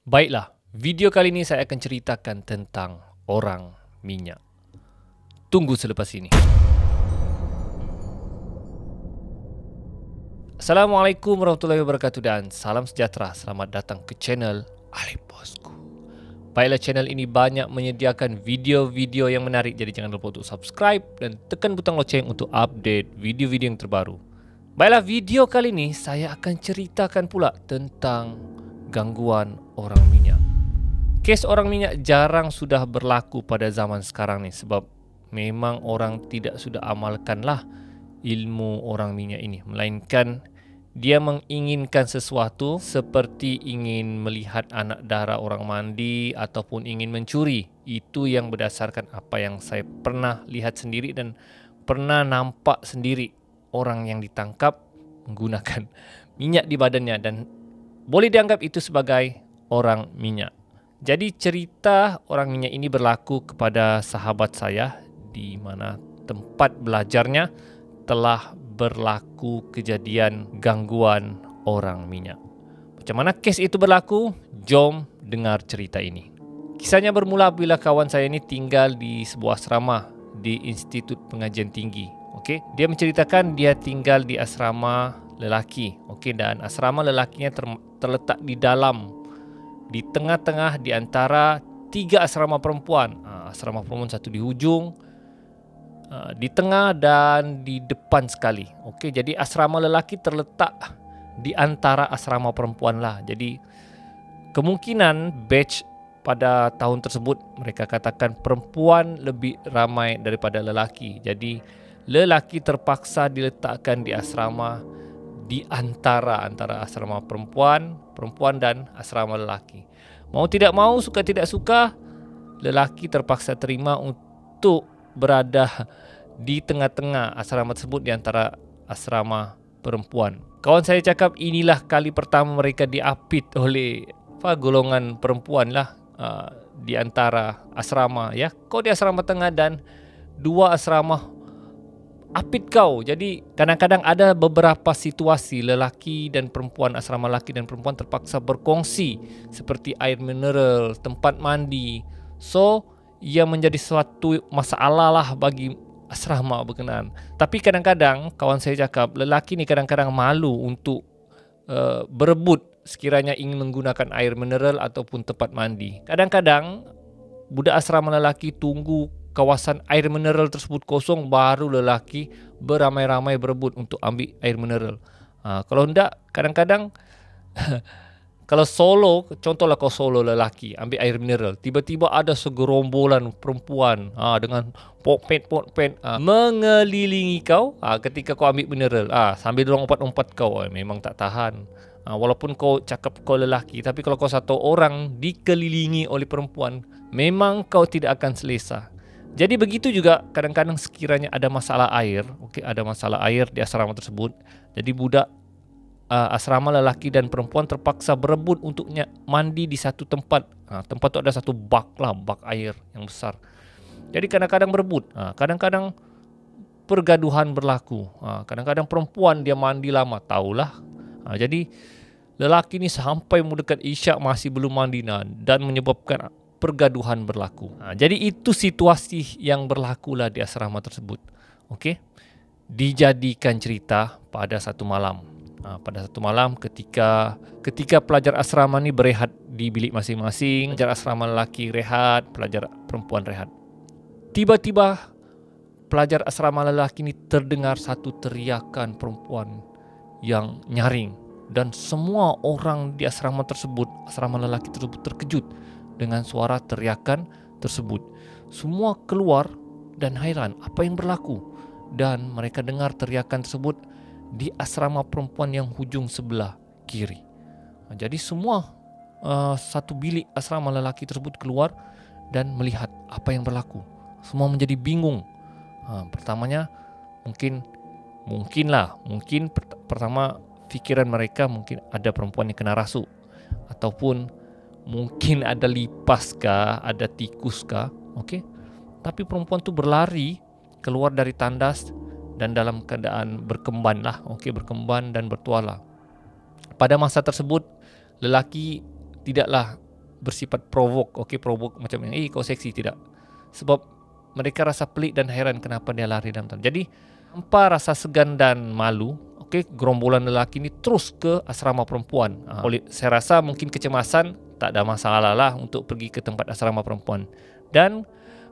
Baiklah, video kali ini saya akan ceritakan tentang orang minyak. Tunggu selepas ini. Assalamualaikum warahmatullahi wabarakatuh dan salam sejahtera. Selamat datang ke channel Alif Bosku. Baiklah, channel ini banyak menyediakan video-video yang menarik, jadi jangan lupa untuk subscribe dan tekan butang loceng untuk update video-video yang terbaru. Baiklah, video kali ini saya akan ceritakan pula tentang gangguan orang minyak. Kes orang minyak jarang sudah berlaku pada zaman sekarang ni, sebab memang orang tidak sudah amalkanlah ilmu orang minyak ini, melainkan dia menginginkan sesuatu seperti ingin melihat anak darah orang mandi ataupun ingin mencuri. Itu yang berdasarkan apa yang saya pernah lihat sendiri dan pernah nampak sendiri orang yang ditangkap menggunakan minyak di badannya, dan boleh dianggap itu sebagai orang minyak. Jadi cerita orang minyak ini berlaku kepada sahabat saya di mana tempat belajarnya telah berlaku kejadian gangguan orang minyak. Macam mana kes itu berlaku? Jom dengar cerita ini. Kisahnya bermula bila kawan saya ini tinggal di sebuah asrama di Institut Pengajian Tinggi. Okey, dia menceritakan dia tinggal di asrama lelaki. Okey, dan asrama lelakinya terletak di tengah-tengah di antara 3 asrama perempuan. Asrama perempuan satu di hujung, di tengah dan di depan sekali. Okey, jadi asrama lelaki terletak di antara asrama perempuan lah. Jadi kemungkinan batch pada tahun tersebut mereka katakan perempuan lebih ramai daripada lelaki. Jadi lelaki terpaksa diletakkan di asrama di antara asrama perempuan dan asrama lelaki. Mau tidak mau, suka tidak suka, lelaki terpaksa terima untuk berada di tengah-tengah asrama tersebut di antara asrama perempuan. Kawan saya cakap inilah kali pertama mereka diapit oleh golongan perempuan lah di antara asrama, ya. Kau di asrama tengah dan 2 asrama apit kau. Jadi kadang-kadang ada beberapa situasi lelaki dan perempuan, asrama lelaki dan perempuan terpaksa berkongsi seperti air mineral, tempat mandi. So ia menjadi suatu masalah lah bagi asrama berkenaan. Tapi kadang-kadang kawan saya cakap lelaki ni kadang-kadang malu untuk berebut sekiranya ingin menggunakan air mineral ataupun tempat mandi. Kadang-kadang budak asrama lelaki tunggu kawasan air mineral tersebut kosong, baru lelaki beramai-ramai berebut untuk ambil air mineral. Kalau tidak, kadang-kadang kalau solo, contohlah kau solo lelaki ambil air mineral, tiba-tiba ada segerombolan perempuan dengan pokpet mengelilingi kau ketika kau ambil mineral, sambil dorang umpat-umpat kau, memang tak tahan. Walaupun kau cakap kau lelaki, tapi kalau kau satu orang dikelilingi oleh perempuan, memang kau tidak akan selesa. Jadi begitu juga kadang-kadang sekiranya ada masalah air, ada masalah air di asrama tersebut. Jadi budak asrama lelaki dan perempuan terpaksa berebut untuk mandi di satu tempat. Tempat itu ada satu bak air yang besar. Jadi kadang-kadang berebut, kadang-kadang pergaduhan berlaku. Kadang-kadang perempuan dia mandi lama, tahulah. Jadi lelaki ni sampai mendekat isyak masih belum mandi dan menyebabkan pergaduhan berlaku. Jadi itu situasi yang berlaku lah di asrama tersebut. Okey, dijadikan cerita pada satu malam. Pada satu malam ketika pelajar asrama ni berehat di bilik masing-masing, pelajar asrama lelaki rehat, pelajar perempuan rehat. Tiba-tiba pelajar asrama lelaki ni terdengar satu teriakan perempuan yang nyaring, dan semua orang di asrama tersebut, asrama lelaki tersebut terkejut dengan suara teriakan tersebut. Semua keluar dan hairan apa yang berlaku, dan mereka dengar teriakan tersebut di asrama perempuan yang hujung sebelah kiri. Jadi semua satu bilik asrama lelaki tersebut keluar dan melihat apa yang berlaku. Semua menjadi bingung. Pertamanya mungkin pertama fikiran mereka mungkin ada perempuan yang kena rasuk, ataupun mungkin ada lipas kah, ada tikus kah. Okey. Tapi perempuan tu berlari keluar dari tandas dan dalam keadaan berkemban lah. Okey, berkemban dan bertuala. Pada masa tersebut lelaki tidaklah bersifat provok. Okey, provok macam yang kau seksi tidak. Sebab mereka rasa pelik dan heran kenapa dia lari dalam tandas. Jadi tanpa rasa segan dan malu, okey, gerombolan lelaki ni terus ke asrama perempuan. Saya rasa mungkin kecemasan, tak ada masalah lah untuk pergi ke tempat asrama perempuan. Dan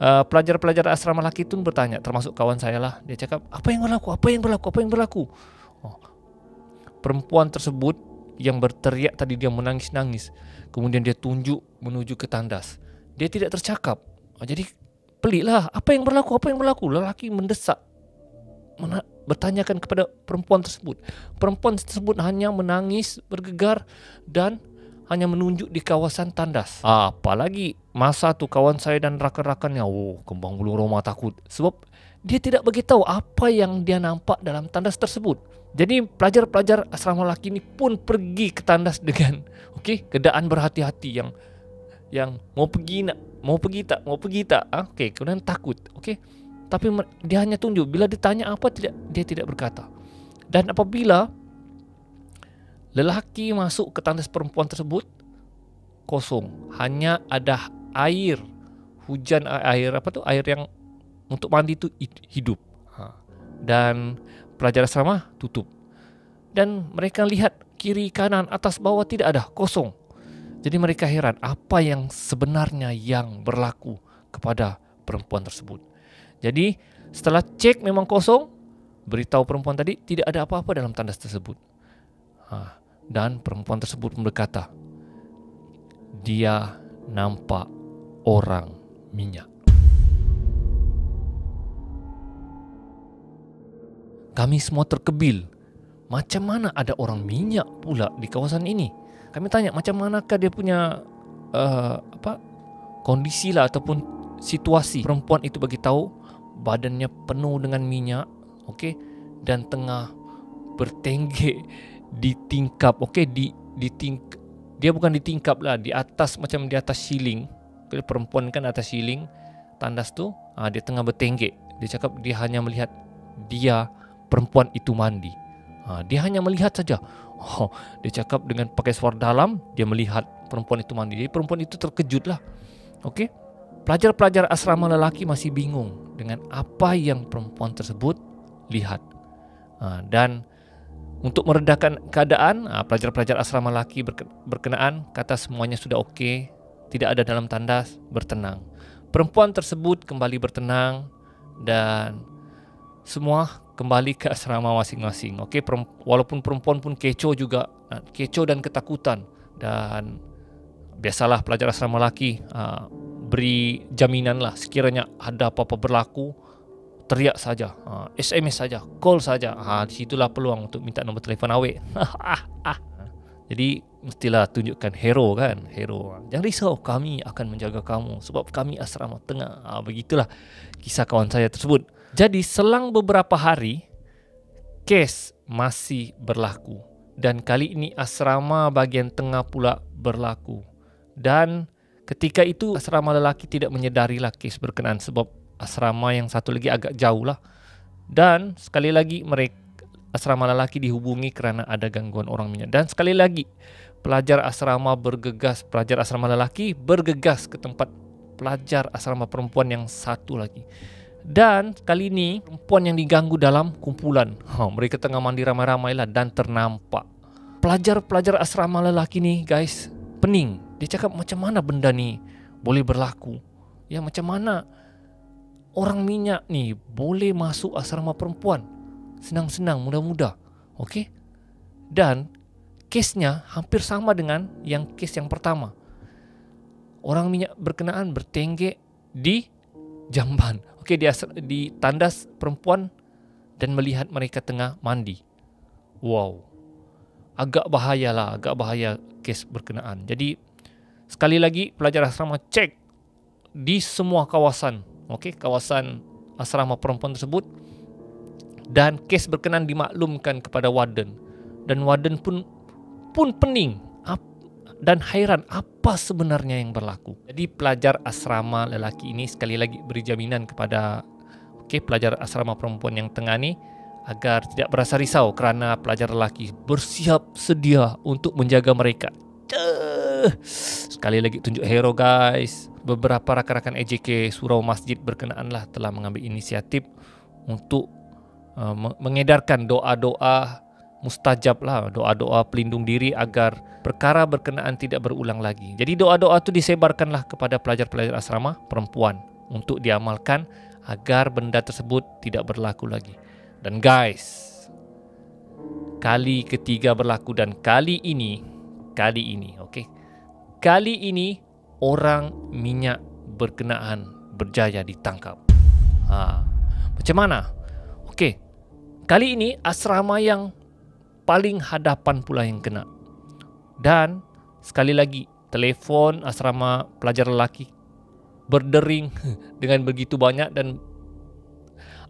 pelajar-pelajar asrama lelaki itu bertanya, termasuk kawan saya lah. Dia cakap, apa yang berlaku? Apa yang berlaku? Apa yang berlaku? Perempuan tersebut yang berteriak tadi, dia menangis-nangis. Kemudian dia tunjuk menuju ke tandas. Dia tidak tercakap. Jadi peliklah, apa yang berlaku? Apa yang berlaku? Lelaki mendesak, bertanyakan kepada perempuan tersebut. Perempuan tersebut hanya menangis, bergegar dan hanya menunjuk di kawasan tandas. Apalagi masa tu kawan saya dan rakan-rakannya, kembang bulu roma takut. Sebab dia tidak beritahu apa yang dia nampak dalam tandas tersebut. Jadi pelajar-pelajar asrama lelaki ni pun pergi ke tandas dengan keadaan berhati-hati, yang mau pergi tak, kemudian takut, tapi dia hanya tunjuk. Bila ditanya apa, dia tidak berkata. Dan apabila lelaki masuk ke tandas perempuan tersebut, kosong, hanya ada air hujan, air yang untuk mandi itu hidup. Dan pelajar asrama tutup. Dan mereka lihat kiri kanan atas bawah tidak ada, kosong. Jadi mereka heran apa yang sebenarnya yang berlaku kepada perempuan tersebut. Jadi setelah cek memang kosong, beritahu perempuan tadi tidak ada apa-apa dalam tandas tersebut. Dan perempuan tersebut berkata, dia nampak orang minyak. Kami semua terkebil. Macam mana ada orang minyak pula di kawasan ini? Kami tanya macam manakah dia punya kondisi lah ataupun situasi. Perempuan itu bagi tahu badannya penuh dengan minyak, dan tengah bertenggek di tingkap, dia bukan di tingkap lah, di atas, macam di atas ceiling. Perempuan kan atas ceiling tandas tu, dia tengah bertenggek. Dia cakap dia hanya melihat perempuan itu mandi. Dia hanya melihat saja. Dia cakap dengan pakai suara dalam, dia melihat perempuan itu mandi. Jadi perempuan itu terkejut lah. Pelajar-pelajar asrama lelaki masih bingung dengan apa yang perempuan tersebut lihat. Dan untuk meredakan keadaan, pelajar-pelajar asrama lelaki berkenaan kata semuanya sudah okey, tidak ada dalam tandas, bertenang. Perempuan tersebut kembali bertenang dan semua kembali ke asrama masing-masing. Walaupun perempuan pun kecoh juga, kecoh dan ketakutan. Dan biasalah pelajar asrama lelaki beri jaminan lah, sekiranya ada apa-apa berlaku, teriak saja, SMS saja, call saja. Di situlah peluang untuk minta nombor telefon awek. Jadi mestilah tunjukkan hero kan, hero. Jangan risau, kami akan menjaga kamu sebab kami asrama tengah. Begitulah kisah kawan saya tersebut. Jadi selang beberapa hari, kes masih berlaku. Dan kali ini asrama bahagian tengah pula berlaku. Dan ketika itu asrama lelaki tidak menyedarilah kes berkenaan sebab asrama yang satu lagi agak jauh lah. Dan sekali lagi asrama lelaki dihubungi kerana ada gangguan orang minyak. Dan sekali lagi pelajar asrama lelaki bergegas ke tempat pelajar asrama perempuan yang satu lagi. Dan kali ini perempuan yang diganggu dalam kumpulan. Mereka tengah mandi ramai-ramai lah dan ternampak. Pelajar-pelajar asrama lelaki ni guys, pening. Dia cakap macam mana benda ni boleh berlaku? Ya, macam mana orang minyak ni boleh masuk asrama perempuan senang-senang, mudah-mudah. Dan kesnya hampir sama dengan yang kes yang pertama. Orang minyak berkenaan bertenggek di jamban, di tandas perempuan dan melihat mereka tengah mandi. Wow, agak bahaya kes berkenaan. Jadi sekali lagi pelajar asrama cek di semua kawasan, kawasan asrama perempuan tersebut, dan kes berkenaan dimaklumkan kepada warden. Dan warden pun pening dan hairan apa sebenarnya yang berlaku. Jadi pelajar asrama lelaki ini sekali lagi beri jaminan kepada pelajar asrama perempuan yang tengah ni agar tidak berasa risau kerana pelajar lelaki bersiap sedia untuk menjaga mereka. Sekali lagi tunjuk hero guys. Beberapa rakan-rakan AJK surau masjid berkenaanlah telah mengambil inisiatif untuk mengedarkan doa-doa mustajab lah, doa-doa pelindung diri agar perkara berkenaan tidak berulang lagi. Jadi doa-doa itu disebarkanlah kepada pelajar-pelajar asrama perempuan untuk diamalkan agar benda tersebut tidak berlaku lagi. Dan guys, kali ketiga berlaku dan kali ini, okey. Kali ini orang minyak berkenaan berjaya ditangkap. Macam mana? Okey. Kali ini asrama yang paling hadapan pula yang kena. Dan sekali lagi, telefon asrama pelajar lelaki berdering dengan begitu banyak dan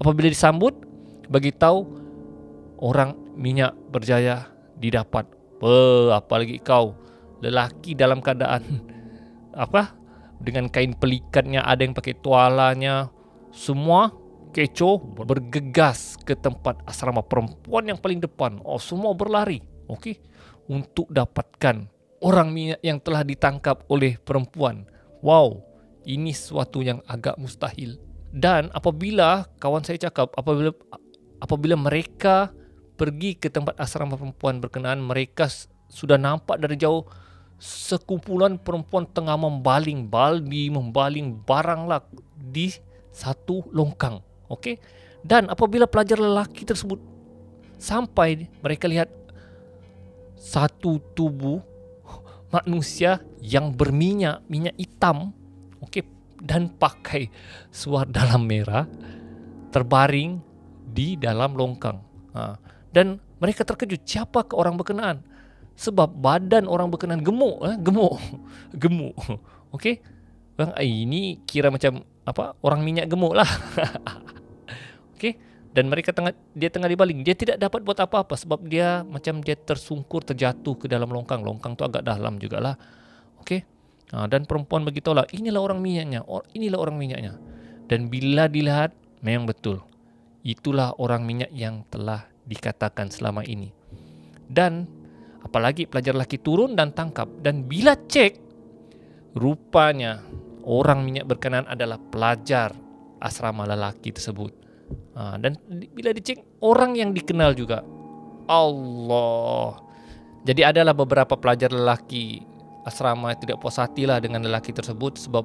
apabila disambut, bagi tahu orang minyak berjaya didapat. Apalagi kau lelaki dalam keadaan dengan kain pelikatnya, ada yang pakai tualanya, semua kecoh bergegas ke tempat asrama perempuan yang paling depan. Semua berlari, okey, untuk dapatkan orang minyak yang telah ditangkap oleh perempuan. Wow, ini sesuatu yang agak mustahil. Dan apabila kawan saya cakap, apabila mereka pergi ke tempat asrama perempuan berkenaan, mereka sudah nampak dari jauh sekumpulan perempuan tengah membaling barang lah di satu longkang. Okey. Dan apabila pelajar lelaki tersebut sampai, mereka lihat satu tubuh manusia yang berminyak hitam, okey, dan pakai seluar dalam merah terbaring di dalam longkang. Dan mereka terkejut, siapakah orang berkenaan? Sebab badan orang berkenaan gemuk. Okey. Ini kira macam orang minyak gemuk lah. Okey. Dan dia tengah dibaling. Dia tidak dapat buat apa-apa sebab dia tersungkur, terjatuh ke dalam longkang. Longkang tu agak dalam jugalah. Okey. Dan perempuan beritahulah, inilah orang minyaknya. Dan bila dilihat, memang betul, itulah orang minyak yang telah dikatakan selama ini. Dan apalagi pelajar lelaki turun dan tangkap. Dan bila cek, rupanya orang minyak berkenaan adalah pelajar asrama lelaki tersebut. Dan bila dicek, orang yang dikenal juga. Allah. Jadi adalah beberapa pelajar lelaki asrama tidak puas hati lah dengan lelaki tersebut sebab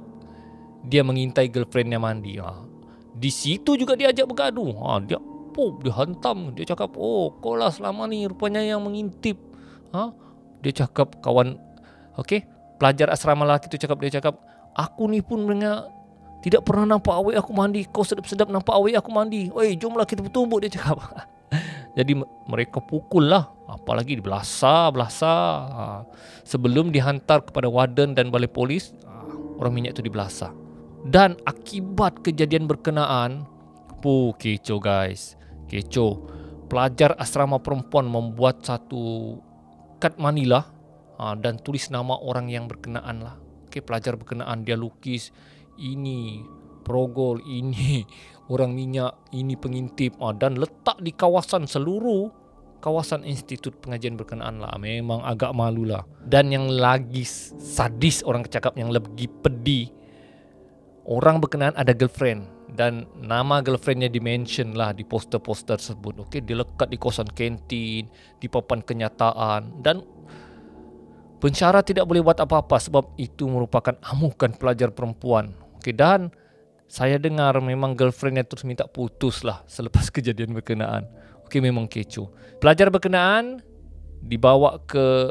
dia mengintai girlfriendnya mandi. Di situ juga dia ajak bergaduh. Dia hantam. Dia cakap, kau lah selama ni rupanya yang mengintip. Dia cakap, kawan, okey, pelajar asrama lelaki tu cakap, aku ni pun tidak pernah nampak awet aku mandi. Kau sedap-sedap nampak awet aku mandi. Jomlah kita bertumbuk, dia cakap. Jadi mereka pukul lah. Apalagi belasah. Sebelum dihantar kepada warden dan balai polis, orang minyak tu dibelasah. Dan akibat kejadian berkenaan, kecoh guys. Kecoh. Pelajar asrama perempuan membuat satu kad manila dan tulis nama orang yang berkenaan lah. Okey, pelajar berkenaan dia lukis, ini perogol, ini orang minyak, ini pengintip, dan letak di seluruh kawasan institut pengajian berkenaan lah. Memang agak malu lah. Dan yang lagi sadis, orang cakap yang lebih pedih, orang berkenaan ada girlfriend dan nama girlfriendnya dimention lah di poster-poster tersebut. Okey, dilekat di kawasan kantin, di papan kenyataan, dan pensyarah tidak boleh buat apa-apa sebab itu merupakan amukan pelajar perempuan. Okey, dan saya dengar memang girlfriendnya terus minta putus lah selepas kejadian berkenaan. Okey, memang kecoh. Pelajar berkenaan dibawa ke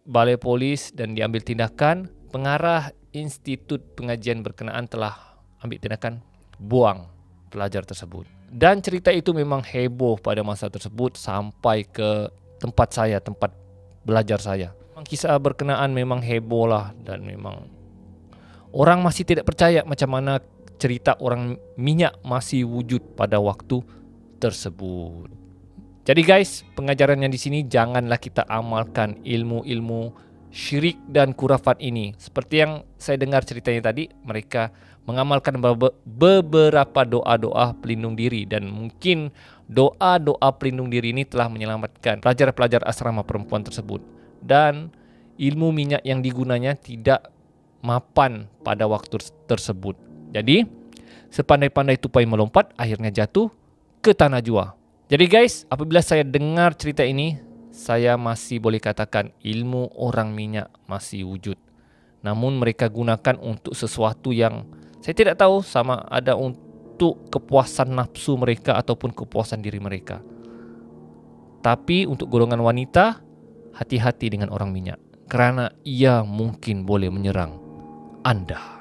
balai polis dan diambil tindakan. Pengarah institut pengajian berkenaan telah ambil tindakan buang pelajar tersebut. Dan cerita itu memang heboh pada masa tersebut sampai ke tempat belajar saya. Kisah berkenaan memang heboh lah, dan memang orang masih tidak percaya macam mana cerita orang minyak masih wujud pada waktu tersebut. Jadi guys, pengajarannya di sini, janganlah kita amalkan ilmu-ilmu syirik dan kurafat ini. Seperti yang saya dengar ceritanya tadi, mereka mengamalkan beberapa doa-doa pelindung diri, dan mungkin doa-doa pelindung diri ini telah menyelamatkan pelajar-pelajar asrama perempuan tersebut. Dan ilmu minyak yang digunanya tidak mapan pada waktu tersebut. Jadi, sepandai-pandai tupai melompat, akhirnya jatuh ke tanah jua. Jadi guys, apabila saya dengar cerita ini, saya masih boleh katakan ilmu orang minyak masih wujud. Namun mereka gunakan untuk sesuatu yang saya tidak tahu sama ada untuk kepuasan nafsu mereka ataupun kepuasan diri mereka. Tapi untuk golongan wanita, hati-hati dengan orang minyak, kerana ia mungkin boleh menyerang Anda.